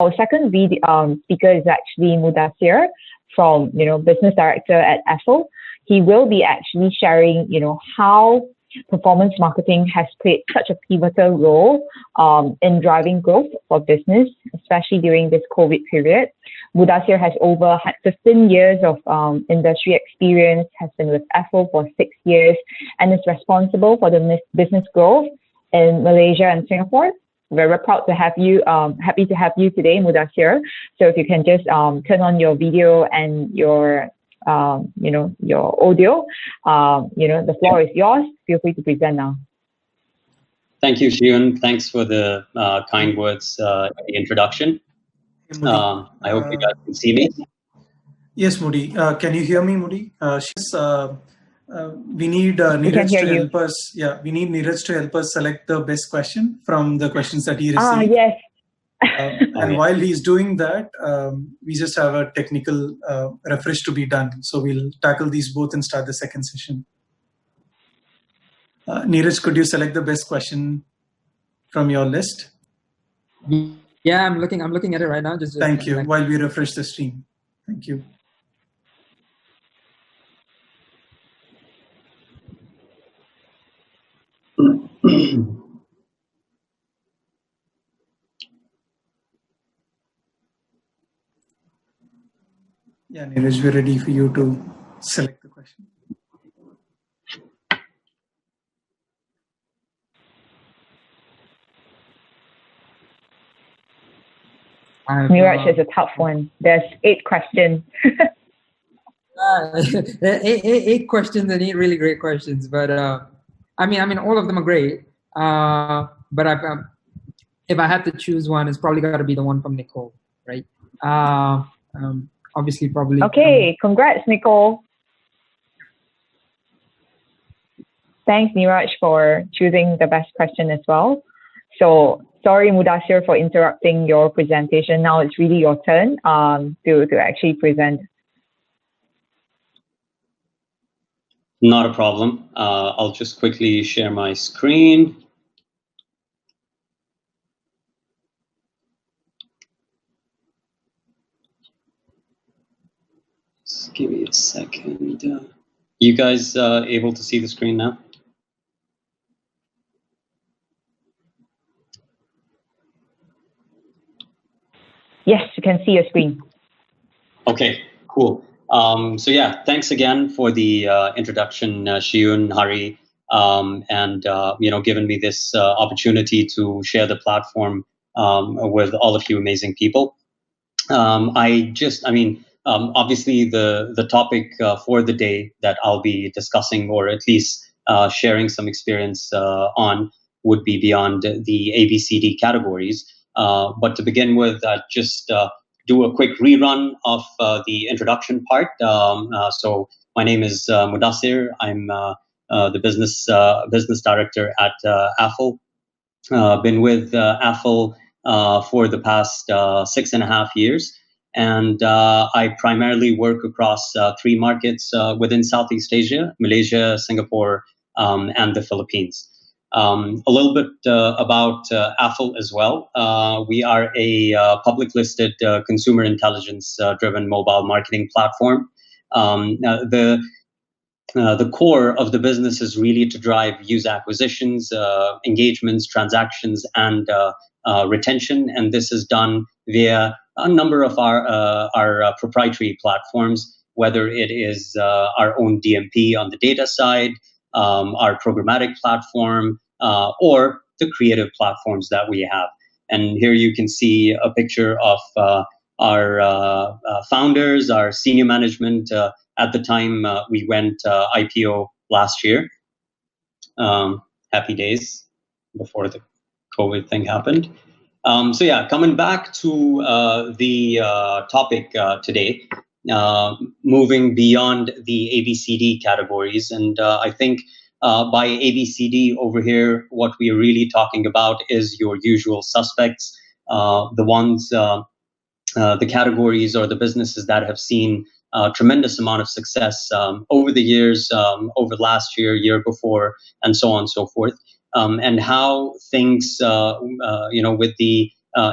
Our second speaker is actually Mudasir from, Business Director at Affle. He will be actually sharing, how performance marketing has played such a pivotal role in driving growth for business, especially during this COVID period. Mudasir has over 15 years of industry experience, has been with Affle for 6 years, and is responsible for the business growth in Malaysia and Singapore. Very proud to have you, happy to have you today, Mudasir. So if you can just turn on your video and your your audio, the floor is yours. Feel free to present now. Thank you, Shiyun. Thanks for the kind words at the introduction. I hope you guys can see me. Yes, Moody. Can you hear me, Moody? We need Neeraj to help us. Yeah, we need Neeraj to help us select the best question from the questions that he received. Yes. And while he's doing that, we just have a technical refresh to be done. So we'll tackle these both and start the second session. Neeraj, could you select the best question from your list? Yeah, I'm looking at it right now. Thank you. While we refresh the stream. Thank you. Yeah, Neeraj, we're ready for you to select the question. Neeraj is a tough one. There's 8 questions. 8 questions and 8 really great questions. But I mean, all of them are great. But if I had to choose one, it's probably got to be the one from Nicole, right? Obviously, probably. Okay, congrats, Nicole. Thanks, Neeraj, for choosing the best question as well. So, sorry, Mudasir, for interrupting your presentation. Now it's really your turn to actually present. Not a problem. I'll just quickly share my screen. Just give me a second. You guys able to see the screen now? Yes, you can see your screen. Okay, cool. So yeah, thanks again for the introduction, Shiyun, Hari, and giving me this opportunity to share the platform with all of you amazing people. Obviously the topic for the day that I'll be discussing, or at least sharing some experience on, would be beyond the ABCD categories. But to begin with, just do a quick rerun of the introduction part. So my name is Mudasir. I'm the business director at Affle. Been with Affle for the past 6.5 years. And I primarily work across 3 markets within Southeast Asia: Malaysia, Singapore, and the Philippines. A little bit about Affle as well. We are a public listed consumer intelligence driven mobile marketing platform. The core of the business is really to drive user acquisitions, engagements, transactions, and retention. And this is done via a number of our proprietary platforms, whether it is our own DMP on the data side, our programmatic platform, or the creative platforms that we have. And here you can see a picture of our founders, our senior management at the time we went IPO last year. Happy days before the COVID thing happened. So yeah, coming back to the topic today, moving beyond the ABCD categories. And I think by ABCD over here, what we are really talking about is your usual suspects, the ones, the categories or the businesses that have seen a tremendous amount of success over the years, over last year, year before, and so on and so forth. And how things, with the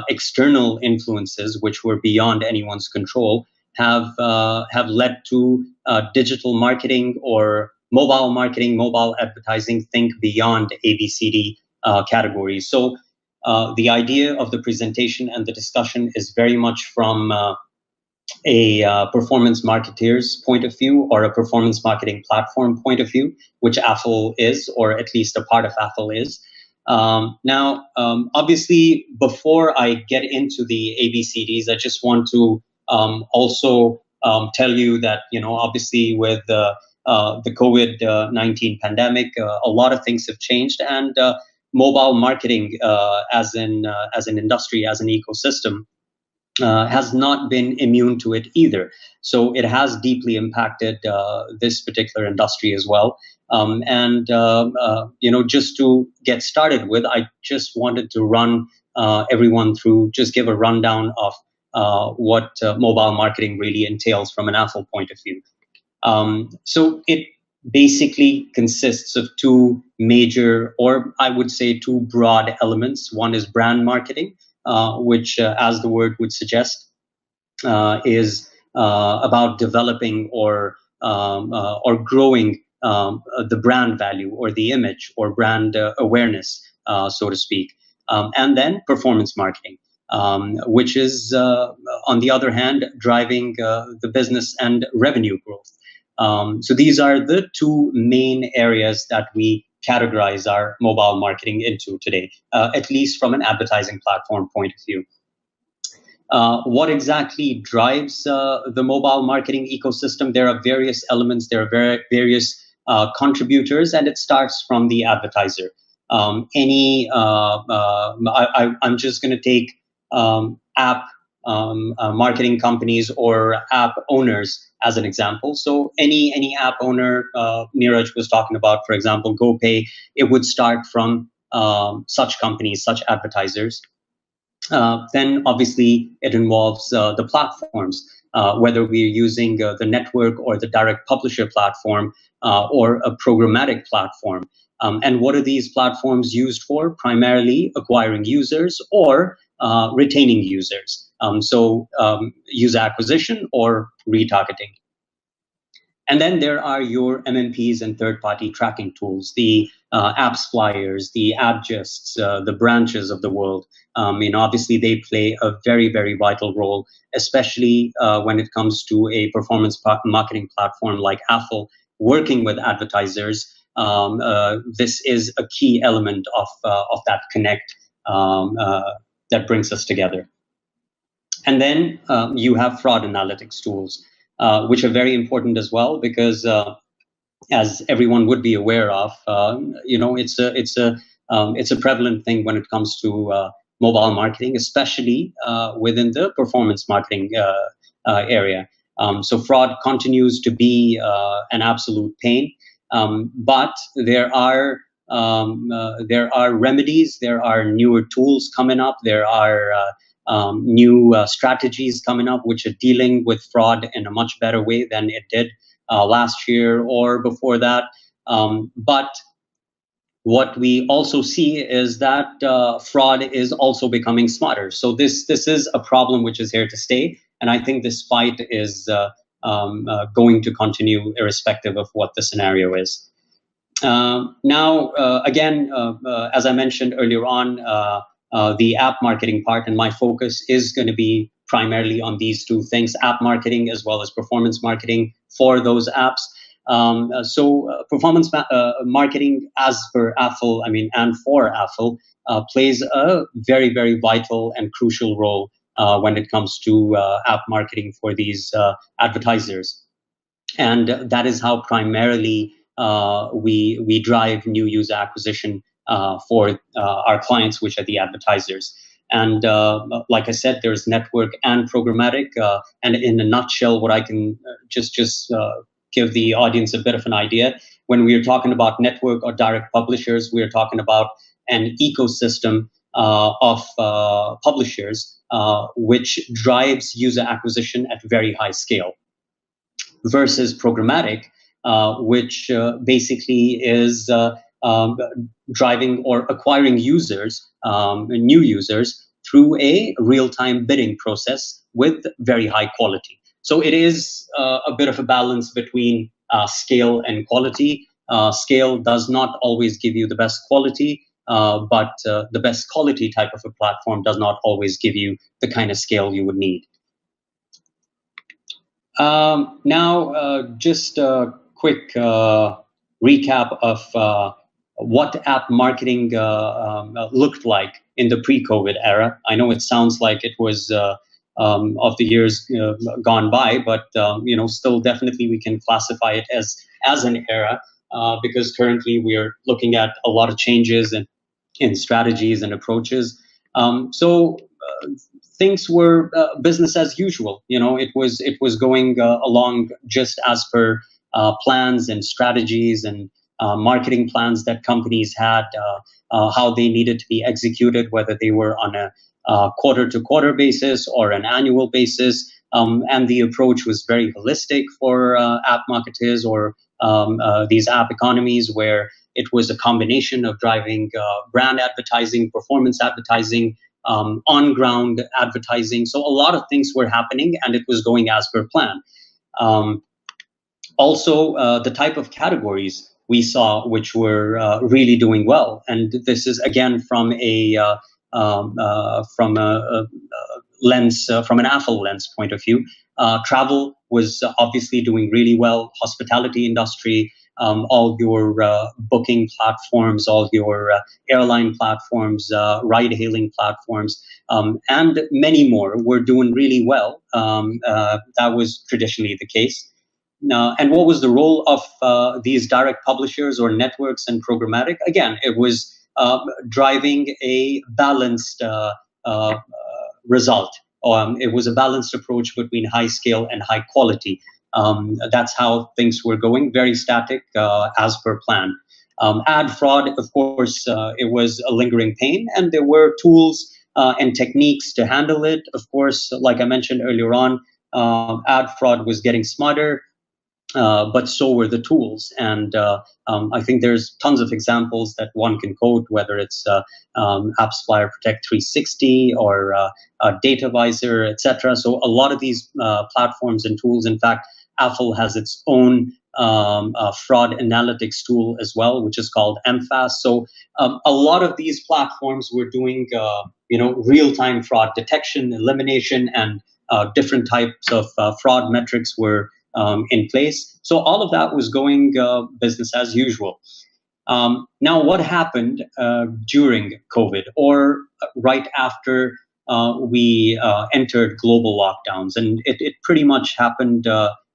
external influences, which were beyond anyone's control, have led to digital marketing or mobile advertising think beyond ABCD categories. So the idea of the presentation and the discussion is very much from a performance marketeer's point of view, or a performance marketing platform point of view, which Affle is, or at least a part of Affle is. Obviously, before I get into the ABCDs, I just want to also tell you that, obviously with the COVID-19 pandemic, a lot of things have changed, and mobile marketing as an industry, as an ecosystem, has not been immune to it either. So it has deeply impacted this particular industry as well. Just to get started with, I just wanted to run everyone through, just give a rundown of what mobile marketing really entails from an Affle point of view. So it basically consists of two major, or I would say two broad elements. One is brand marketing, which, as the word would suggest, is about developing or growing the brand value, or the image, or brand awareness, so to speak. And then performance marketing, which is, on the other hand, driving the business and revenue growth. So these are the two main areas that we categorize our mobile marketing into today, at least from an advertising platform point of view. What exactly drives the mobile marketing ecosystem? There are various elements, there are various contributors, and it starts from the advertiser. I'm just going to take app marketing companies or app owners as an example. So any app owner, Neeraj was talking about, for example, GoPay, it would start from such companies, such advertisers. Then obviously it involves the platforms, whether we're using the network or the direct publisher platform, or a programmatic platform. And what are these platforms used for? Primarily acquiring users or retaining users. So user acquisition or retargeting. And then there are your MMPs and third-party tracking tools, the apps flyers, the Adjusts, the branches of the world. Obviously they play a very, very vital role, especially when it comes to a performance marketing platform like Affle working with advertisers. This is a key element of that connect that brings us together. And then you have fraud analytics tools, which are very important as well, because as everyone would be aware of, it's a prevalent thing when it comes to mobile marketing, especially within the performance marketing area. So fraud continues to be an absolute pain, but there are remedies, there are newer tools coming up, there are new strategies coming up which are dealing with fraud in a much better way than it did last year or before that. But what we also see is that fraud is also becoming smarter. So this is a problem which is here to stay, and I think this fight is going to continue irrespective of what the scenario is. Now, again, as I mentioned earlier on, the app marketing part, and my focus is going to be primarily on these two things, app marketing as well as performance marketing for those apps. So performance marketing, as per Affle, and for Affle, plays a very, very vital and crucial role when it comes to app marketing for these advertisers. And that is how primarily we drive new user acquisition for our clients, which are the advertisers. And like I said, there's network and programmatic. And in a nutshell, what I can just give the audience a bit of an idea, when we are talking about network or direct publishers, we are talking about an ecosystem of publishers which drives user acquisition at very high scale, versus programmatic, which basically is driving or acquiring users, new users, through a real-time bidding process with very high quality. So it is a bit of a balance between scale and quality. Scale does not always give you the best quality, but the best quality type of a platform does not always give you the kind of scale you would need. Now, just a quick recap of what app marketing looked like in the pre-COVID era. I know it sounds like it was of the years gone by, but still definitely we can classify it as an era because currently we are looking at a lot of changes in strategies and approaches. So things were business as usual. It was going along just as per plans and strategies and marketing plans that companies had, how they needed to be executed, whether they were on a quarter-to-quarter basis or an annual basis. And the approach was very holistic for app marketers or these app economies, where it was a combination of driving brand advertising, performance advertising, on-ground advertising. So a lot of things were happening, and it was going as per plan. Also, the type of categories we saw which were really doing well, and this is again from a lens, from an Affle lens point of view. Travel was obviously doing really well. Hospitality industry, all your booking platforms, all your airline platforms, ride-hailing platforms, and many more were doing really well. That was traditionally the case. And what was the role of these direct publishers or networks and programmatic? Again, it was driving a balanced result. It was a balanced approach between high scale and high quality. That's how things were going, very static as per plan. Ad fraud, of course, it was a lingering pain, and there were tools and techniques to handle it. Of course, like I mentioned earlier on, ad fraud was getting smarter. But so were the tools. And I think there's tons of examples that one can quote, whether it's AppsFlyer Protect 360 or DataVisor, etc. So a lot of these platforms and tools, in fact, Affle has its own fraud analytics tool as well, which is called MFAS. So a lot of these platforms were doing real-time fraud detection, elimination, and different types of fraud metrics were in place. So all of that was going business as usual. Now, what happened during COVID or right after we entered global lockdowns? And it pretty much happened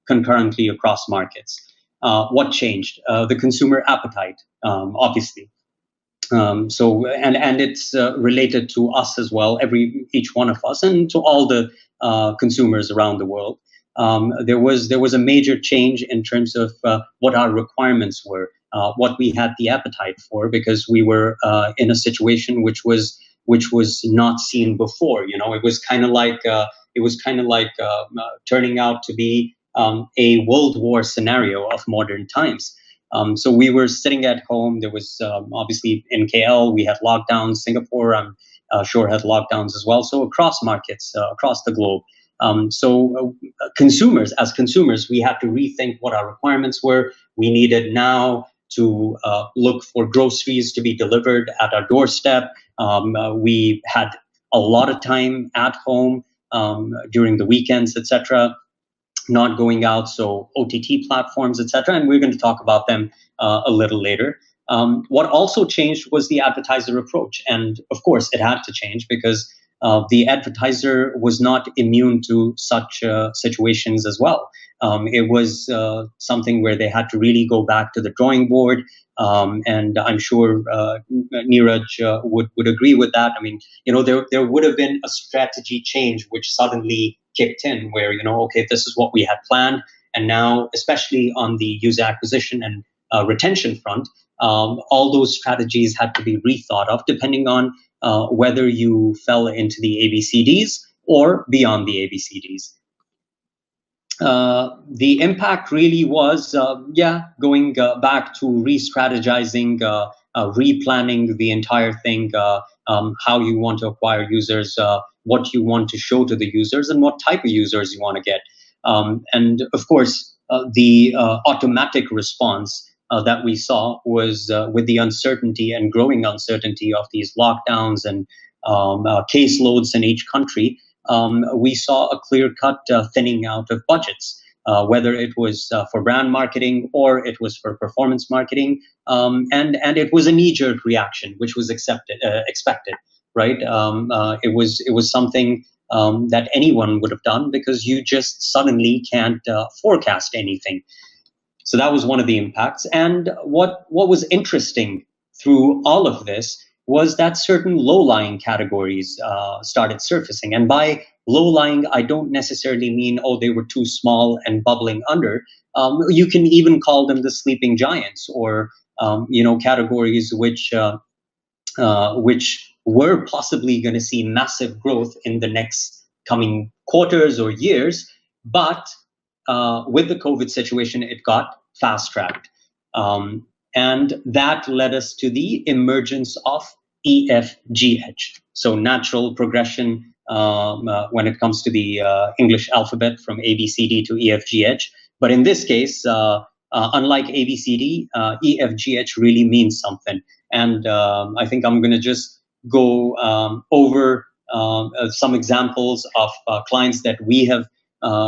concurrently across markets. What changed? The consumer appetite, obviously. So it's related to us as well, each one of us, and to all the consumers around the world. There was a major change in terms of what our requirements were, what we had the appetite for, because we were in a situation which was not seen before. It was kind of like turning out to be a World War scenario of modern times. So we were sitting at home. There was obviously in KL we had lockdowns. Singapore, I'm sure, had lockdowns as well. So across markets, across the globe. As consumers, we had to rethink what our requirements were. We needed now to look for groceries to be delivered at our doorstep. We had a lot of time at home during the weekends, etc., not going out, so OTT platforms, etc., and we're going to talk about them a little later. What also changed was the advertiser approach, and of course it had to change because the advertiser was not immune to such situations as well. It was something where they had to really go back to the drawing board, and I'm sure Neeraj would agree with that. I mean, there would have been a strategy change which suddenly kicked in, where okay, this is what we had planned, and now, especially on the user acquisition and retention front, all those strategies had to be rethought of, depending on whether you fell into the ABCDs or beyond the ABCDs. The impact really was, going back to re-strategizing replanning the entire thing, how you want to acquire users, what you want to show to the users, and what type of users you want to get. And of course, the automatic response that we saw was with the uncertainty and growing uncertainty of these lockdowns and caseloads in each country. We saw a clear-cut thinning out of budgets, whether it was for brand marketing or it was for performance marketing, and it was a knee-jerk reaction, which was expected, right? It was something that anyone would have done, because you just suddenly can't forecast anything. So that was one of the impacts. And what was interesting through all of this was that certain low-lying categories started surfacing. And by low-lying, I don't necessarily mean, oh, they were too small and bubbling under. You can even call them the sleeping giants, or categories which were possibly going to see massive growth in the next coming quarters or years. But with the COVID situation, it got fast-tracked. And that led us to the emergence of EFGH. So natural progression when it comes to the English alphabet from ABCD to EFGH. But in this case, unlike ABCD, EFGH really means something. And I think I'm going to just go over some examples of clients that we have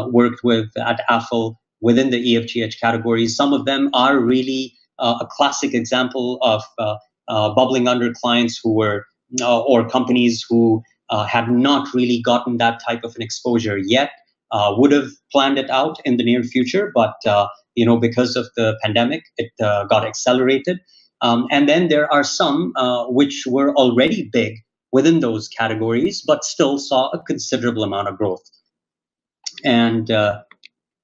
worked with at Affle within the EFGH category. Some of them are really a classic example of bubbling under clients who were, or companies who had not really gotten that type of an exposure yet, would have planned it out in the near future, but because of the pandemic, it got accelerated. And then there are some which were already big within those categories, but still saw a considerable amount of growth. And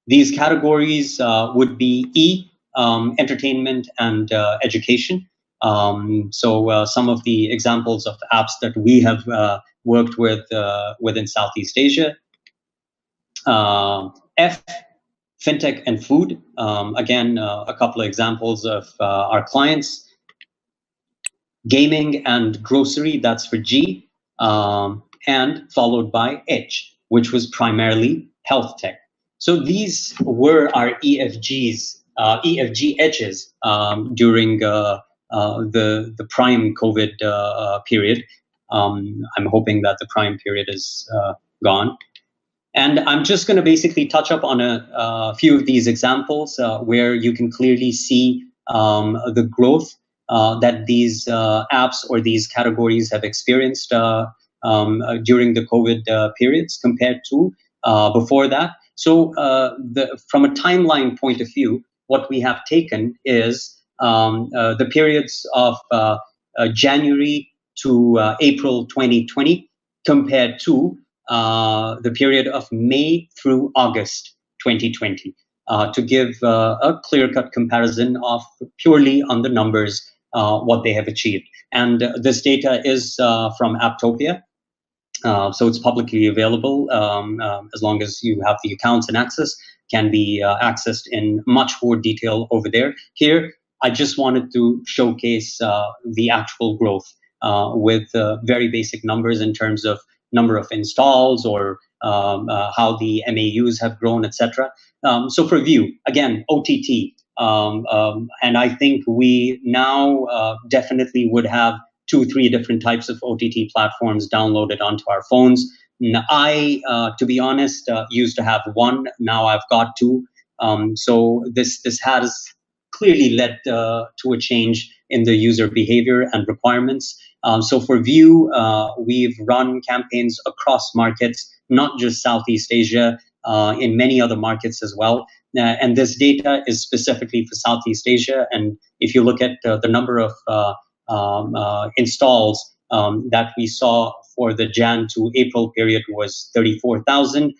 these categories would be entertainment and education. So some of the examples of the apps that we have worked with within Southeast Asia. F, fintech and food. Again, a couple of examples of our clients. Gaming and grocery, that's for G. And followed by H, which was primarily health tech. So these were our EFGHs during the prime COVID period. I'm hoping that the prime period is gone. And I'm just going to basically touch up on a few of these examples where you can clearly see the growth that these apps or these categories have experienced during the COVID periods compared to before that. So from a timeline point of view, what we have taken is the periods of January to April 2020 compared to the period of May through August 2020 to give a clear-cut comparison of purely on the numbers, what they have achieved. And this data is from Apptopia. So it's publicly available as long as you have the accounts and access, can be accessed in much more detail over there. Here, I just wanted to showcase the actual growth with very basic numbers in terms of number of installs or how the MAUs have grown, etc. So for View, again, OTT. And I think we now definitely would have 2-3 different types of OTT platforms downloaded onto our phones. I, to be honest, used to have one. Now I've got two. So this has clearly led to a change in the user behavior and requirements. So for View, we've run campaigns across markets, not just Southeast Asia, in many other markets as well. And this data is specifically for Southeast Asia. And if you look at the number of installs that we saw for the Jan to April period was 34,000.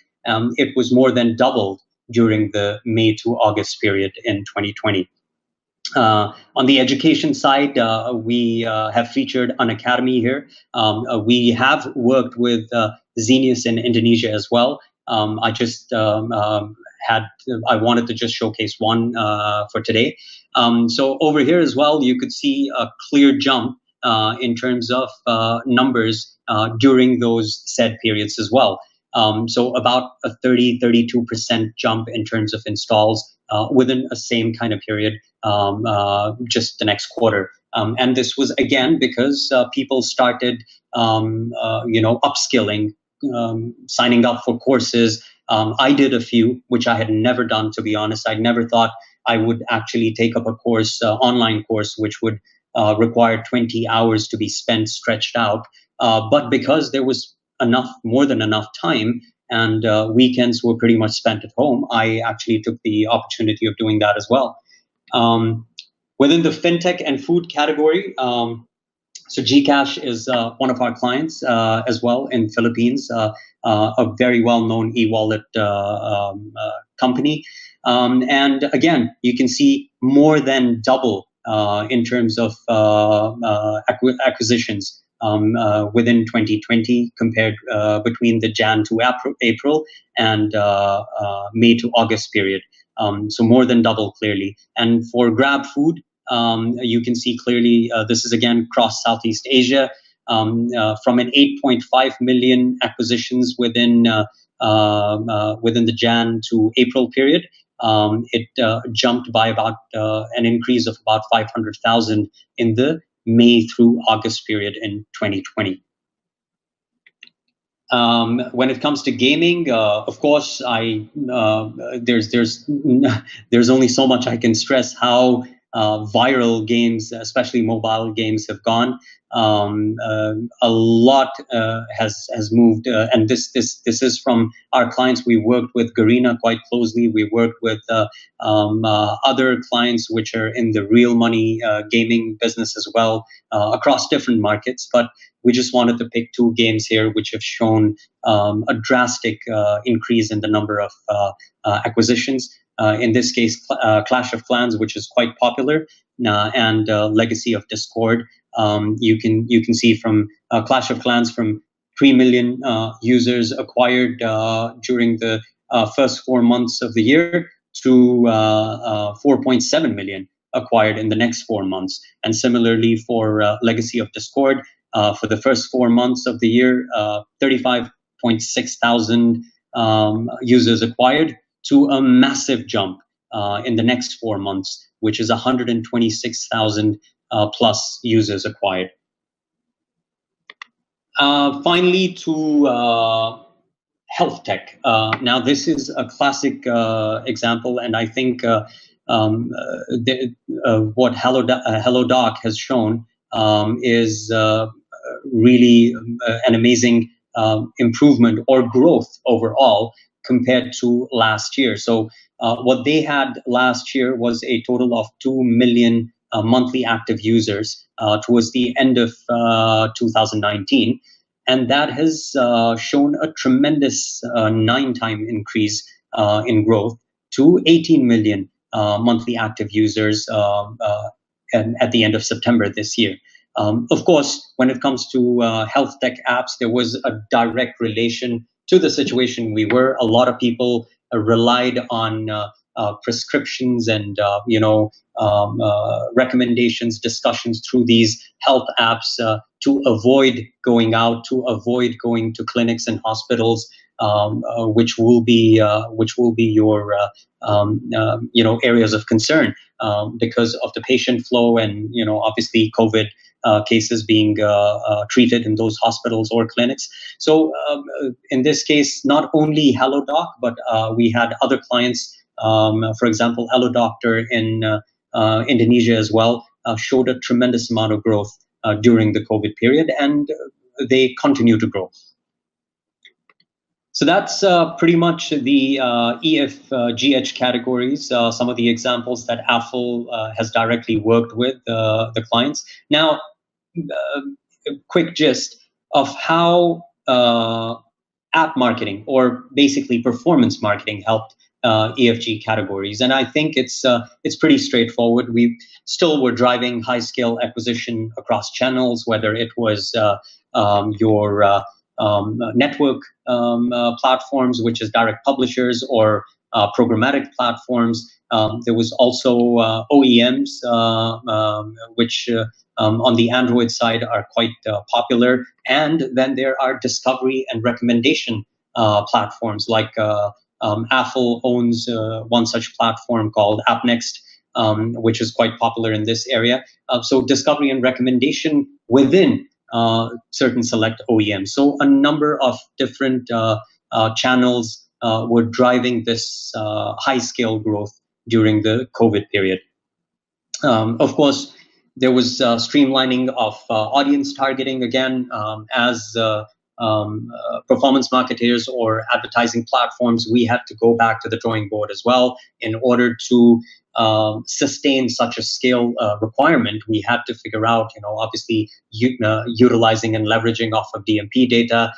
It was more than doubled during the May to August period in 2020. On the education side, we have featured an academy here. We have worked with Zenius in Indonesia as well. I just I wanted to just showcase one for today. So over here as well, you could see a clear jump in terms of numbers during those said periods as well. So about a 32% jump in terms of installs within a same kind of period, just the next quarter. And this was again because people started, upskilling, signing up for courses. I did a few, which I had never done, to be honest. I never thought I would actually take up a course, online course, which would require 20 hours to be spent, stretched out. But because there was more than enough time, and weekends were pretty much spent at home, I actually took the opportunity of doing that as well. Within the fintech and food category, so Gcash is one of our clients as well in Philippines, a very well-known e-wallet company. And again, you can see more than double in terms of acquisitions within 2020 compared between the Jan to April and May to August period. So more than double clearly. And for Grab Food, you can see clearly this is again across Southeast Asia, from an 8.5 million acquisitions within the Jan to April period. It jumped by about an increase of about 500,000 in the May through August period in 2020. When it comes to gaming, of course, there's only so much I can stress how viral games, especially mobile games, have gone. A lot has moved, and this is from our clients. We worked with Garena quite closely. We worked with other clients which are in the real money gaming business as well, across different markets. But we just wanted to pick two games here which have shown a drastic increase in the number of acquisitions. In this case, Clash of Clans, which is quite popular, and Legacy of Discord. You can see from Clash of Clans from 3 million users acquired during the first 4 months of the year to 4.7 million acquired in the next 4 months. And similarly for Legacy of Discord, for the first 4 months of the year, 35.6 thousand users acquired, to a massive jump in the next 4 months, which is 126,000 plus users acquired. Finally, to health tech. Now, this is a classic example, and I think what Hello Doc has shown is really an amazing improvement or growth overall compared to last year. So what they had last year was a total of 2 million monthly active users towards the end of 2019. And that has shown a tremendous 9-time increase in growth to 18 million monthly active users at the end of September this year. Of course, when it comes to health tech apps, there was a direct relation to the situation we were. A lot of people relied on prescriptions and recommendations, discussions through these health apps to avoid going out, to avoid going to clinics and hospitals, which will be your areas of concern because of the patient flow and obviously COVID cases being treated in those hospitals or clinics. So in this case, not only Hello Doc, but we had other clients. For example, Hello Doctor in Indonesia as well showed a tremendous amount of growth during the COVID period, and they continue to grow. So that's pretty much the EFGH categories, some of the examples that Affle has directly worked with the clients. Now, a quick gist of how app marketing, or basically performance marketing, helped EFG categories. And I think it's pretty straightforward. We still were driving high-scale acquisition across channels, whether it was your network platforms, which is direct publishers, or programmatic platforms. There was also OEMs, which on the Android side are quite popular. And then there are discovery and recommendation platforms like Affle owns one such platform called AppNext, which is quite popular in this area. So discovery and recommendation within certain select OEMs. So a number of different channels were driving this high-scale growth during the COVID period. Of course, there was streamlining of audience targeting again, as performance marketers or advertising platforms. We had to go back to the drawing board as well in order to sustain such a scale requirement. We had to figure out, obviously utilizing and leveraging off of DMP data,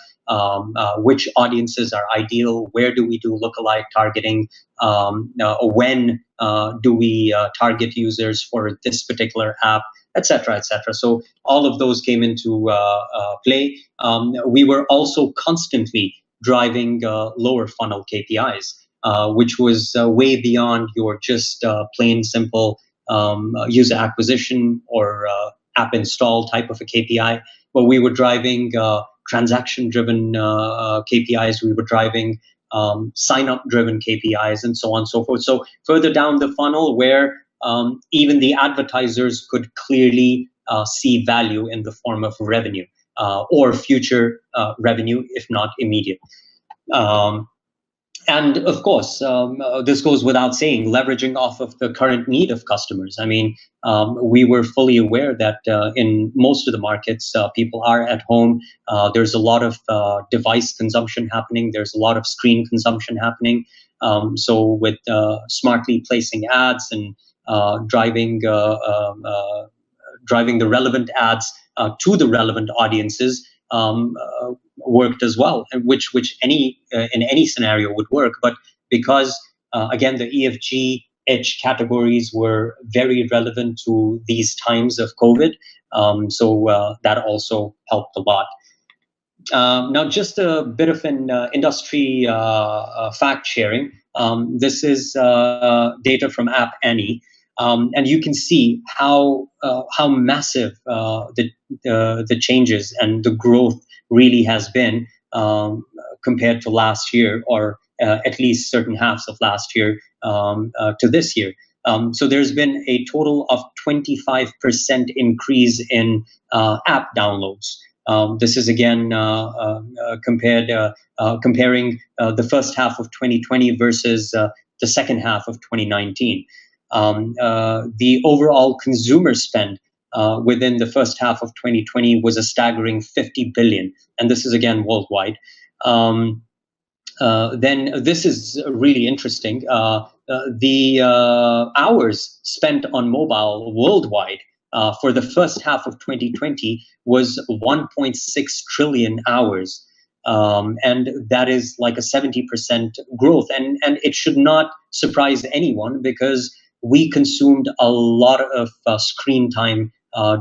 which audiences are ideal, where do we do lookalike targeting, when do we target users for this particular app, etc., etc. So all of those came into play. We were also constantly driving lower funnel KPIs, which was way beyond your just plain simple user acquisition or app install type of a KPI. But we were driving transaction-driven KPIs. We were driving sign-up-driven KPIs, and so on and so forth. So further down the funnel, where even the advertisers could clearly see value in the form of revenue or future revenue, if not immediate. And of course, this goes without saying, leveraging off of the current need of customers. I mean, we were fully aware that in most of the markets, people are at home. There's a lot of device consumption happening. There's a lot of screen consumption happening. So with smartly placing ads and driving the relevant ads to the relevant audiences, worked as well, which in any scenario would work. But because again, the EFG edge categories were very relevant to these times of COVID, so that also helped a lot. Now, just a bit of an industry fact sharing. This is data from App Annie. And you can see how massive the changes and the growth really has been compared to last year, or at least certain halves of last year to this year. So there's been a total of 25% increase in app downloads. This is again comparing the first half of 2020 versus the second half of 2019. The overall consumer spend within the first half of 2020 was a staggering 50 billion, and this is again worldwide. Then this is really interesting. The hours spent on mobile worldwide for the first half of 2020 was 1.6 trillion hours. And that is like a 70% growth. And it should not surprise anyone, because we consumed a lot of screen time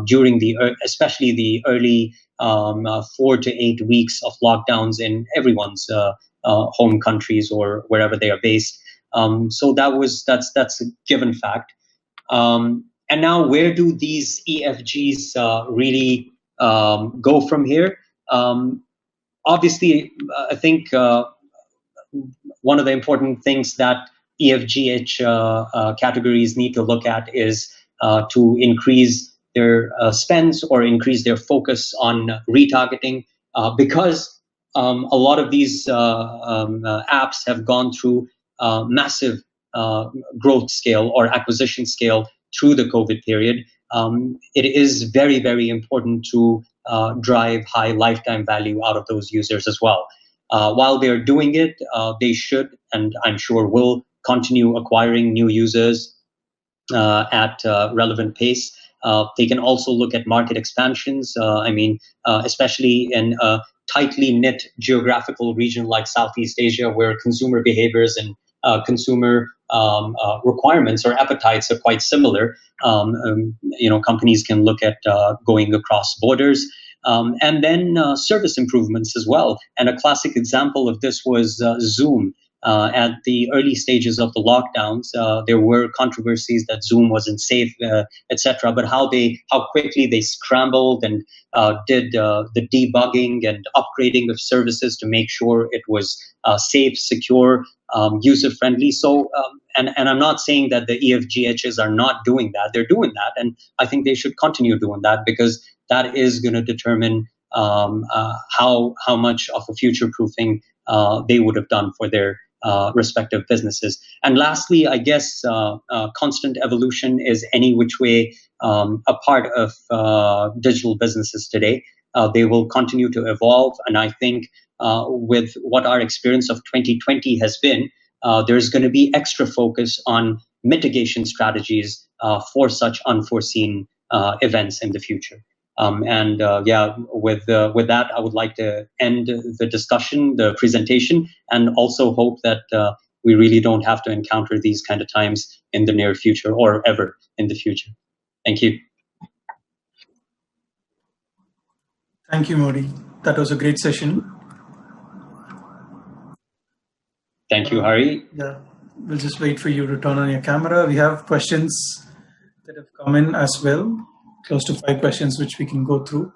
during especially the early 4 to 8 weeks of lockdowns in everyone's home countries or wherever they are based. So that's a given fact. And now, where do these EFGs really go from here? Obviously, I think one of the important things that EFGH categories need to look at is to increase their spends or increase their focus on retargeting, because a lot of these apps have gone through massive growth scale or acquisition scale through the COVID period. It is very, very important to drive high lifetime value out of those users as well. While they're doing it, they should, and I'm sure will, continue acquiring new users at relevant pace. They can also look at market expansions. Especially in a tightly knit geographical region like Southeast Asia, where consumer behaviors and consumer requirements or appetites are quite similar. Companies can look at going across borders. And then service improvements as well. And a classic example of this was Zoom. at the early stages of the lockdowns, there were controversies that Zoom wasn't safe, etc. But how quickly they scrambled and did the debugging and upgrading of services to make sure it was safe, secure, user-friendly. So, and I'm not saying that the EFGHs are not doing that. They're doing that, and I think they should continue doing that, because that is going to determine how much of a future-proofing they would have done for their respective businesses. And lastly, I guess constant evolution is any which way a part of digital businesses today. They will continue to evolve, and I think with what our experience of 2020 has been, there's going to be extra focus on mitigation strategies for such unforeseen events in the future. With that, I would like to end the discussion, the presentation, and also hope that we really don't have to encounter these kind of times in the near future or ever in the future. Thank you. Thank you, Modi. That was a great session. Thank you, Hari. Yeah, we'll just wait for you to turn on your camera. We have questions that have come in as well. Close to 5 questions which we can go through.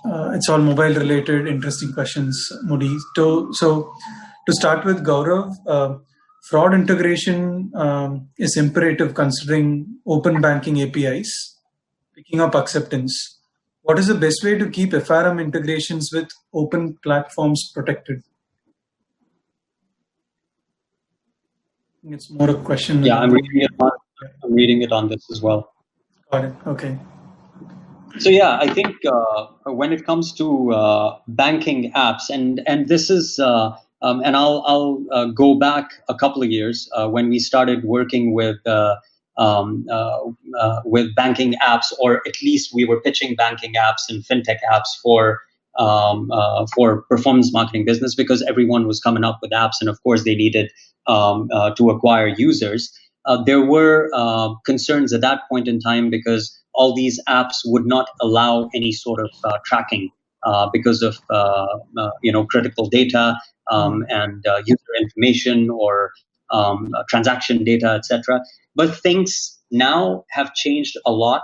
It's all mobile related, interesting questions, Modi. So to start with, Gaurav, fraud integration is imperative considering open banking APIs, picking up acceptance. What is the best way to keep FRM integrations with open platforms protected? I think it's more a question. Yeah, I'm reading it on this as well. Got it. Okay. So yeah, I think when it comes to banking apps, and this is, and I'll go back a couple of years when we started working with banking apps, or at least we were pitching banking apps and fintech apps for performance marketing business, because everyone was coming up with apps, and of course they needed to acquire users. There were concerns at that point in time because all these apps would not allow any sort of tracking because of critical data and user information or transaction data, etc. But things now have changed a lot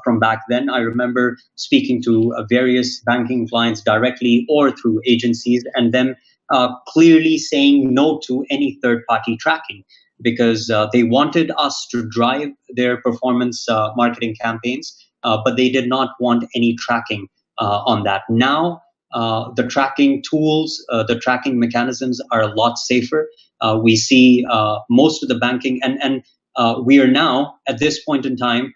from back then. I remember speaking to various banking clients directly or through agencies, and them clearly saying no to any third-party tracking, because they wanted us to drive their performance marketing campaigns, but they did not want any tracking on that. Now, the tracking tools, the tracking mechanisms are a lot safer. We see most of the banking, and we are now, at this point in time,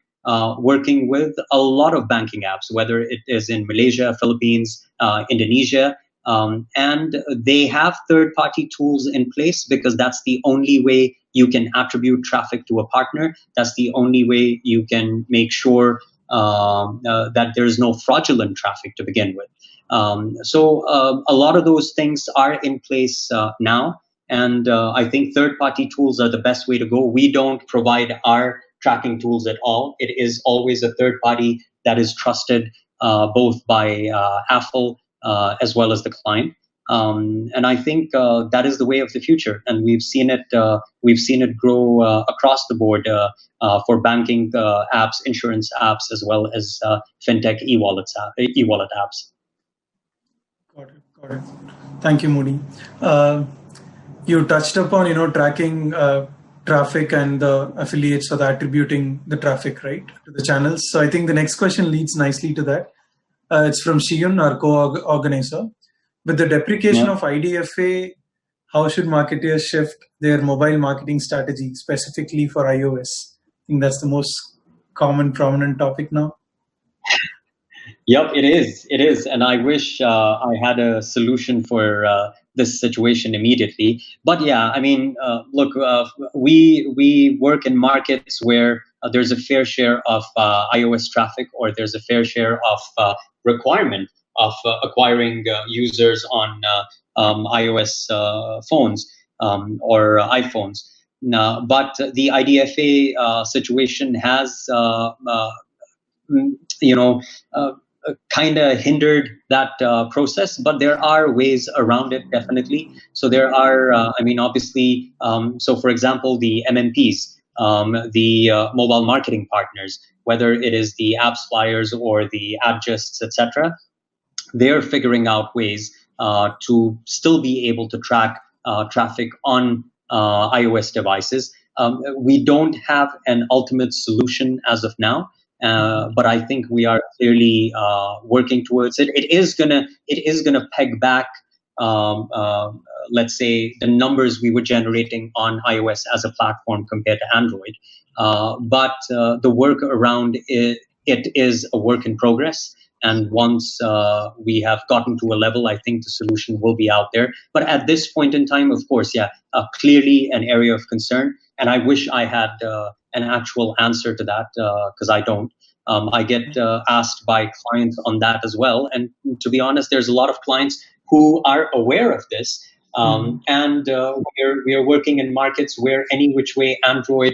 working with a lot of banking apps, whether it is in Malaysia, Philippines, Indonesia, and they have third-party tools in place, because that's the only way you can attribute traffic to a partner. That's the only way you can make sure that there is no fraudulent traffic to begin with. So a lot of those things are in place now, and I think third-party tools are the best way to go. We don't provide our tracking tools at all. It is always a third party that is trusted both by Affle as well as the client. And I think that is the way of the future, and we've seen it grow across the board for banking apps, insurance apps, as well as fintech e-wallet apps. Got it. Thank you, Modi. You touched upon tracking traffic and the affiliates, or the attributing the traffic, right, to the channels. So I think the next question leads nicely to that. It's from Shiyun, our co-organizer. With the deprecation of IDFA, how should marketers shift their mobile marketing strategy, specifically for iOS? I think that's the most common, prominent topic now. Yep, it is. And I wish I had a solution for this situation immediately. But yeah, I mean, look, we work in markets where there's a fair share of iOS traffic, or there's a fair share of requirement of acquiring users on iOS phones or iPhones. But the IDFA situation has, kind of hindered that process, but there are ways around it, definitely. So there are, obviously, so for example, the MMPs, the mobile marketing partners, whether it is the apps flyers or the adjusts, etc., they're figuring out ways to still be able to track traffic on iOS devices. We don't have an ultimate solution as of now, but I think we are clearly working towards it. It is gonna peg back, let's say, the numbers we were generating on iOS as a platform compared to Android. But the work around it is a work in progress. And once we have gotten to a level, I think the solution will be out there. But at this point in time, of course, clearly an area of concern. And I wish I had an actual answer to that, because I don't. I get asked by clients on that as well. And to be honest, there's a lot of clients who are aware of this. And we are working in markets where any which way Android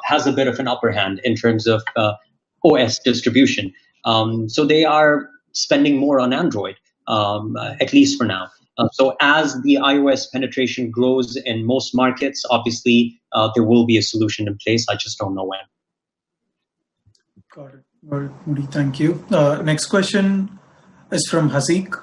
has a bit of an upper hand in terms of OS distribution. So they are spending more on Android, at least for now. So as the iOS penetration grows in most markets, obviously there will be a solution in place. I just don't know when. Got it. Mudi, thank you. Next question is from Hasik.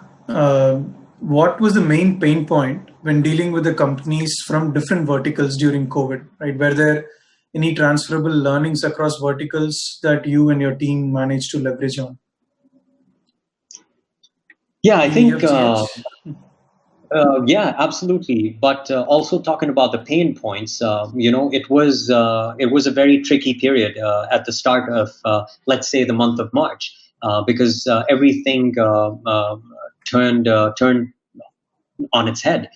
What was the main pain point when dealing with the companies from different verticals during COVID? Right? Were there any transferable learnings across verticals that you and your team managed to leverage on? Yeah, I think, yeah, absolutely. But also talking about the pain points, it was a very tricky period at the start of, let's say, the month of March, because everything turned on its head.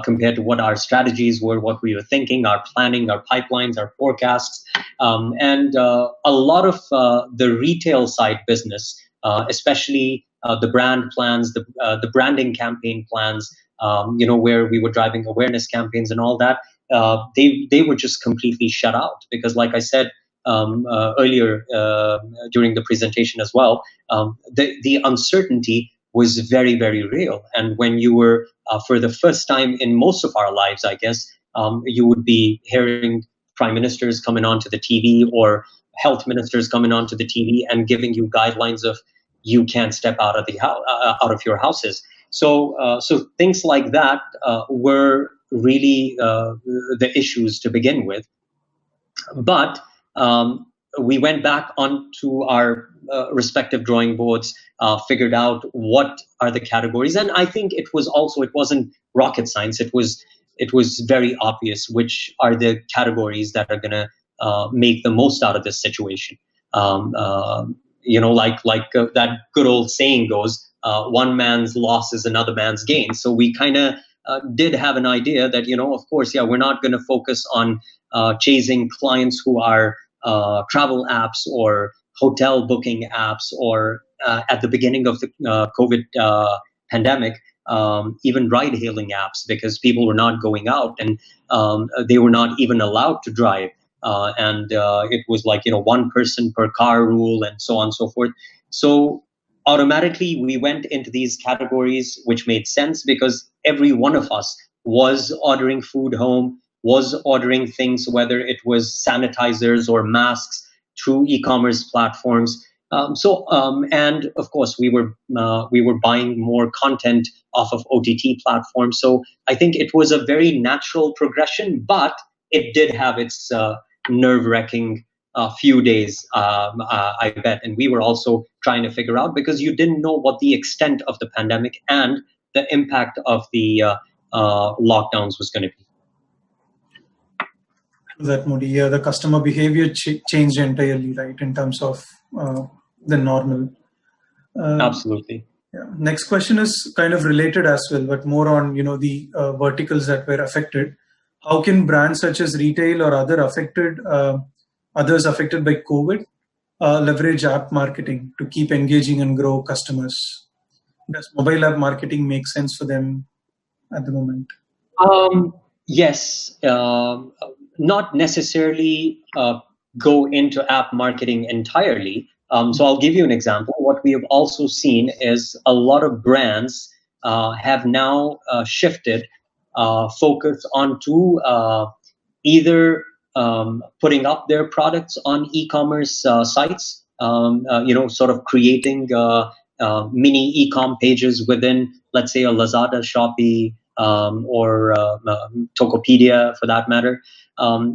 Compared to what our strategies were, what we were thinking, our planning, our pipelines, our forecasts. And a lot of the retail side business, especially the brand plans, the branding campaign plans, where we were driving awareness campaigns and all that, they were just completely shut out because, like I said earlier during the presentation as well, the uncertainty was very, very real. And when you were, for the first time in most of our lives, I guess, you would be hearing prime ministers coming onto the TV or health ministers coming onto the TV and giving you guidelines of you can't step out of the house, out of your houses. So things like that were really the issues to begin with. But we went back onto our respective drawing boards, figured out what are the categories, and I think it wasn't rocket science. It was very obvious which are the categories that are going to make the most out of this situation. Like that good old saying goes, one man's loss is another man's gain. So we kind of did have an idea that, of course, we're not going to focus on chasing clients who are travel apps or hotel booking apps, or at the beginning of the COVID pandemic, even ride-hailing apps, because people were not going out and they were not even allowed to drive. And it was like, one person per car rule and so on and so forth. So automatically we went into these categories, which made sense because every one of us was ordering food home, was ordering things, whether it was sanitizers or masks, through e-commerce platforms. And of course, we were buying more content off of OTT platforms. So I think it was a very natural progression, but it did have its nerve-wracking few days, I bet. And we were also trying to figure out, because you didn't know what the extent of the pandemic and the impact of the lockdowns was going to be. That, Mudi, the customer behavior changed entirely, right, in terms of the normal. Absolutely. Yeah. Next question is kind of related as well, but more on the verticals that were affected. How can brands such as retail or others affected by COVID leverage app marketing to keep engaging and grow customers? Does mobile app marketing make sense for them at the moment? Yes. Not necessarily go into app marketing entirely. So I'll give you an example. what we have also seen is a lot of brands have now shifted focus onto either putting up their products on e-commerce sites, sort of creating mini e-com pages within, let's say, a Lazada, Shopee, or Tokopedia, for that matter.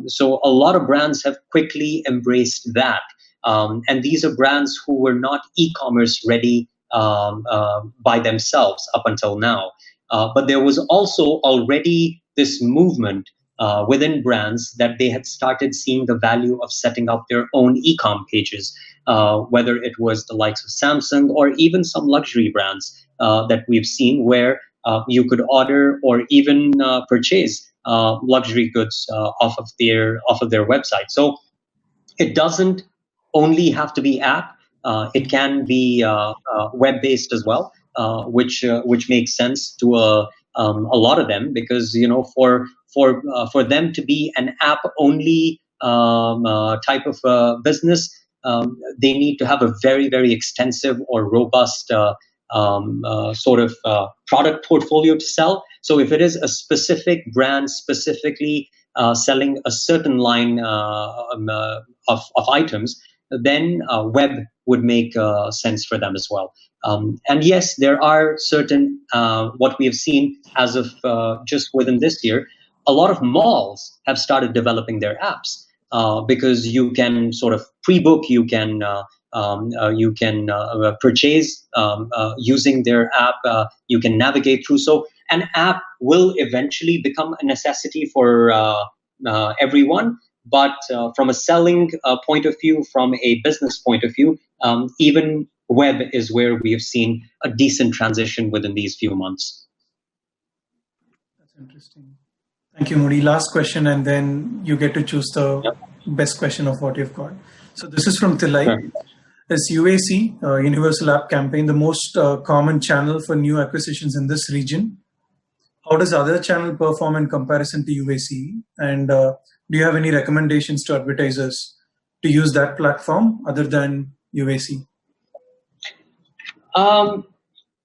So a lot of brands have quickly embraced that. And these are brands who were not e-commerce ready by themselves up until now. But there was also already this movement within brands that they had started seeing the value of setting up their own e-com pages, whether it was the likes of Samsung or even some luxury brands that we've seen where you could order or even purchase luxury goods off of their website. So it doesn't only have to be app. It can be web-based as well, which makes sense to a lot of them, because for them to be an app-only type of business, they need to have a very, very extensive or robust sort of product portfolio to sell. So if it is a specific brand specifically selling a certain line of items, then web would make sense for them as well. And yes, there are certain, what we have seen as of just within this year, a lot of malls have started developing their apps because you can sort of pre-book, you can purchase using their app, you can navigate through. So an app will eventually become a necessity for everyone. But from a selling point of view, from a business point of view, even web is where we have seen a decent transition within these few months. That's interesting. Thank you, Mudi. Last question, and then you get to choose the best question of what you've got. So this is from Tilai. Sure. Is UAC, Universal App Campaign, the most common channel for new acquisitions in this region? How does other channel perform in comparison to UAC? And do you have any recommendations to advertisers to use that platform other than UAC?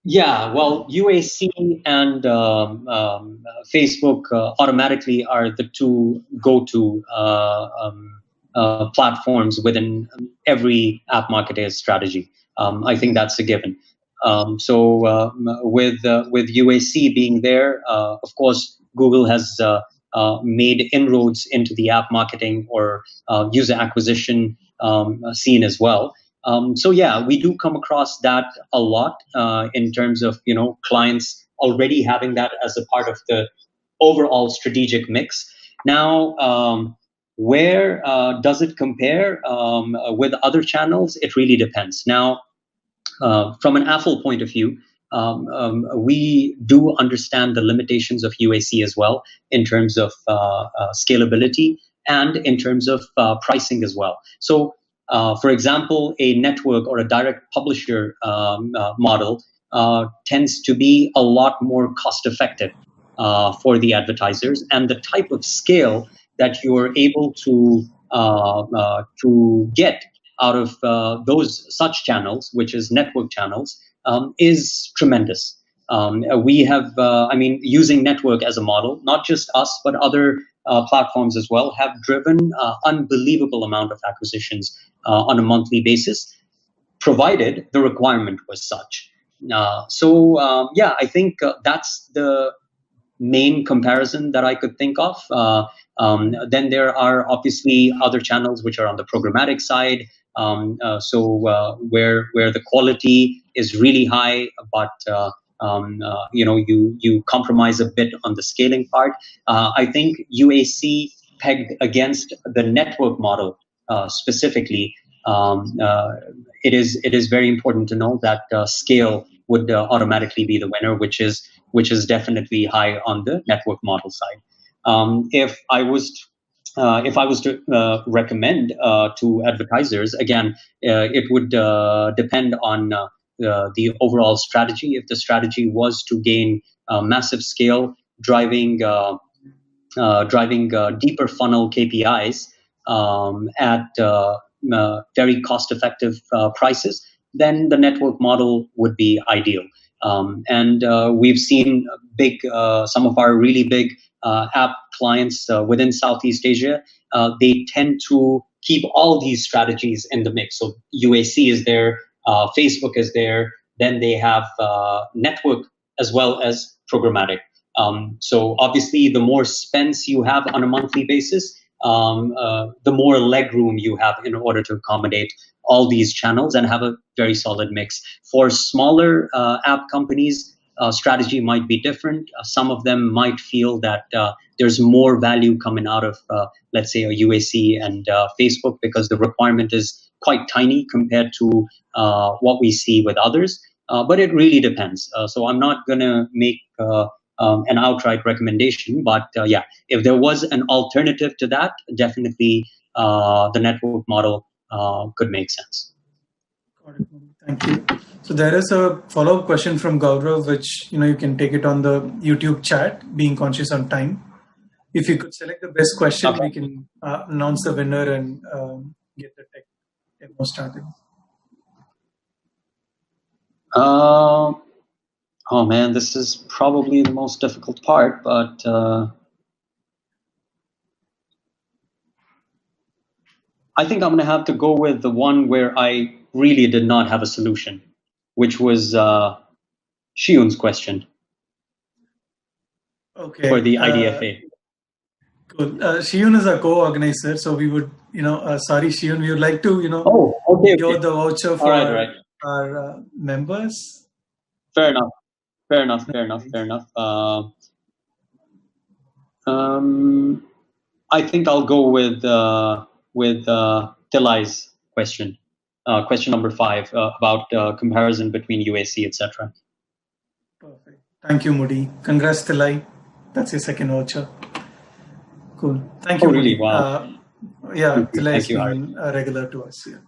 Yeah, well, UAC and Facebook automatically are the two go-to platforms within every app marketer's strategy. I think that's a given. So with UAC being there, of course, Google has made inroads into the app marketing or user acquisition scene as well. So yeah, we do come across that a lot in terms of clients already having that as a part of the overall strategic mix. Now, where does it compare with other channels? It really depends. Now, from an Affle point of view, we do understand the limitations of UAC as well in terms of scalability and in terms of pricing as well. So, for example, a network or a direct publisher model tends to be a lot more cost effective for the advertisers, and the type of scale that you're able to get out of those such channels, which is network channels, is tremendous. We have, using network as a model, not just us, but other platforms as well, have driven unbelievable amount of acquisitions on a monthly basis, provided the requirement was such. I think that's the main comparison that I could think of. Then there are obviously other channels which are on the programmatic side, where the quality is really high, but you compromise a bit on the scaling part. I think UAC pegged against the network model specifically, it is very important to know that scale would automatically be the winner, which is definitely high on the network model side. If I was to recommend to advertisers, again, it would depend on the overall strategy. If the strategy was to gain massive scale, driving deeper funnel KPIs at very cost-effective prices, then the network model would be ideal. And we've seen some of our really big app clients within Southeast Asia. They tend to keep all these strategies in the mix. So UAC is there, Facebook is there, then they have network as well as programmatic. So obviously, the more spends you have on a monthly basis, the more leg room you have in order to accommodate all these channels and have a very solid mix. For smaller app companies, strategy might be different. Some of them might feel that there's more value coming out of, let's say, a UAC and Facebook, because the requirement is quite tiny compared to what we see with others. But it really depends. So I'm not going to make an outright recommendation, but yeah, if there was an alternative to that, definitely the network model could make sense. Got it. Thank you. So there is a follow-up question from Gaurav, which you can take it on the YouTube chat, being conscious on time. If you could select the best question, we can announce the winner and get the tech demo started. Oh man, this is probably the most difficult part, but I think I'm going to have to go with the one where I really did not have a solution, which was Shiyun's question. Okay. For the IDFA. Cool. Shiyun is a co-organizer, so we would, sorry, Shiyun, we would like to, give the voucher for our members. Fair enough. I think I'll go with Tilai's question, question number 5, about comparison between UAC, etc. Perfect. Thank you, Moody. Congrats, Tilai. That's your second voucher. Cool. Thank you, really? Moody. Wow. Yeah, Tilai has been a regular to us. Yeah.